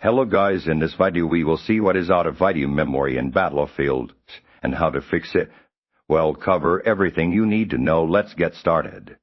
Hello guys, in this video we will see what is out of video memory in Battlefield and how to fix it. We'll cover everything you need to know. Let's get started.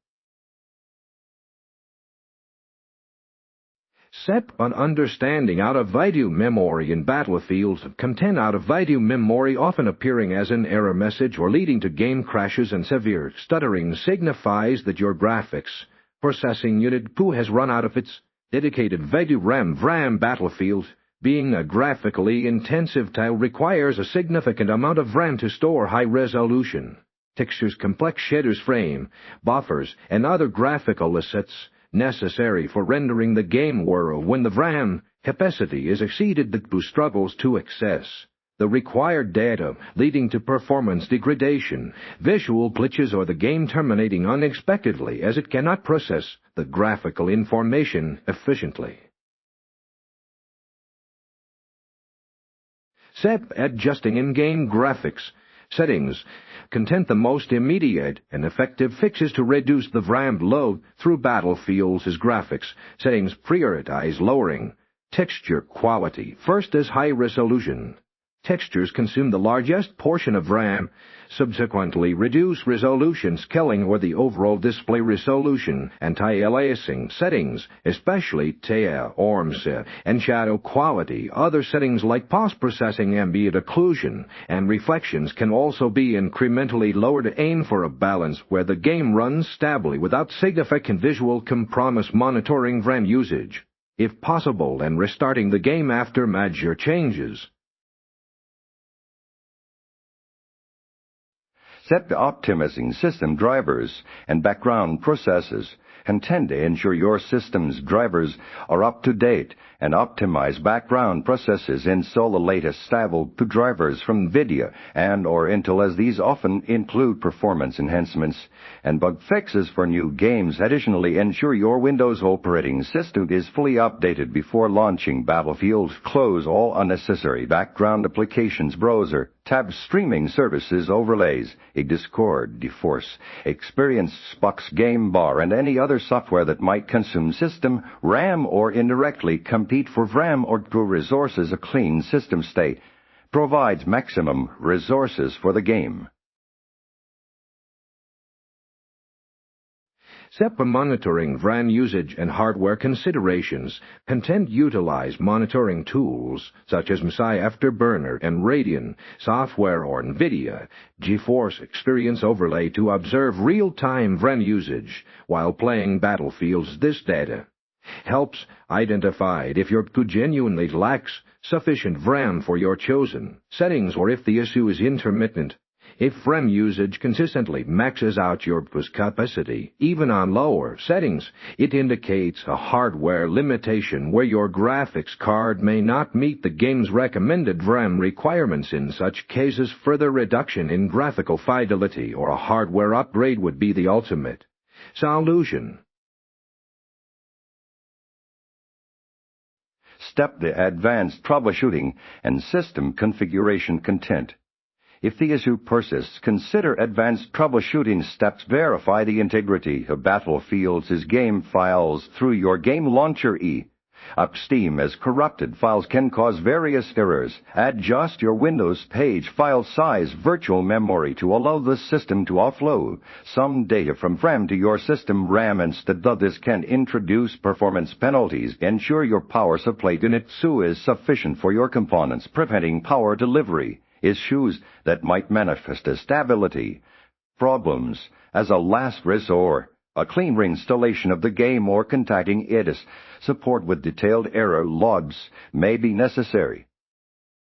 Step on understanding out of video memory in Battlefield. Content out of video memory often appearing as an error message or leading to game crashes and severe stuttering signifies that your graphics processing unit has run out of its dedicated video RAM. Battlefield, being a graphically intensive title, requires a significant amount of RAM to store high-resolution textures, complex shaders, frame buffers, and other graphical assets necessary for rendering the game world. When the RAM capacity is exceeded, the GPU struggles to access the required data, leading to performance degradation, visual glitches, or the game terminating unexpectedly as it cannot process the graphical information efficiently. Step adjusting in-game graphics settings. Content the most immediate and effective fixes to reduce the RAM load through Battlefield's graphics settings. Prioritize lowering texture quality first, as high-resolution textures consume the largest portion of RAM. Subsequently, reduce resolution scaling or the overall display resolution. Anti-aliasing settings, especially TEA, ORMS, and shadow quality. Other settings like post-processing ambient occlusion and reflections can also be incrementally lowered to aim for a balance where the game runs stably without significant visual compromise. Monitoring RAM usage, if possible, and restarting the game after major changes. Set the optimizing system drivers and background processes. Intend to ensure your system's drivers are up to date and optimize background processes. Install the latest stable drivers from NVIDIA and or Intel, as these often include performance enhancements and bug fixes for new games. Additionally, ensure your Windows operating system is fully updated before launching Battlefield. Close all unnecessary background applications, browser tabs, streaming services, overlays, Discord, DeForce, Experience, Box, Game Bar, and any other software that might consume system RAM or indirectly compete for RAM or GPU resources. A clean system state provides maximum resources for the game. Step on monitoring RAM usage and hardware considerations. Content utilize monitoring tools such as MSI, Afterburner, and Radeon software or NVIDIA GeForce Experience overlay to observe real-time RAM usage while playing Battlefields. This data helps identify if your GPU genuinely lacks sufficient RAM for your chosen settings or if the issue is intermittent. If RAM usage consistently maxes out your GPU's capacity, even on lower settings, it indicates a hardware limitation where your graphics card may not meet the game's recommended RAM requirements. In such cases, further reduction in graphical fidelity or a hardware upgrade would be the ultimate solution. Step the advanced troubleshooting and system configuration. Content. If the issue persists, consider advanced troubleshooting steps. Verify the integrity of Battlefield's game files through your game launcher. Steam, as corrupted files can cause various errors. Adjust your Windows page file size virtual memory to allow the system to offload some data from RAM to your system RAM instead. This can introduce performance penalties. Ensure your power supply unit is sufficient for your components, preventing power delivery issues that might manifest as stability problems. As a last resort, a clean reinstallation of the game or contacting ITIS support with detailed error logs may be necessary.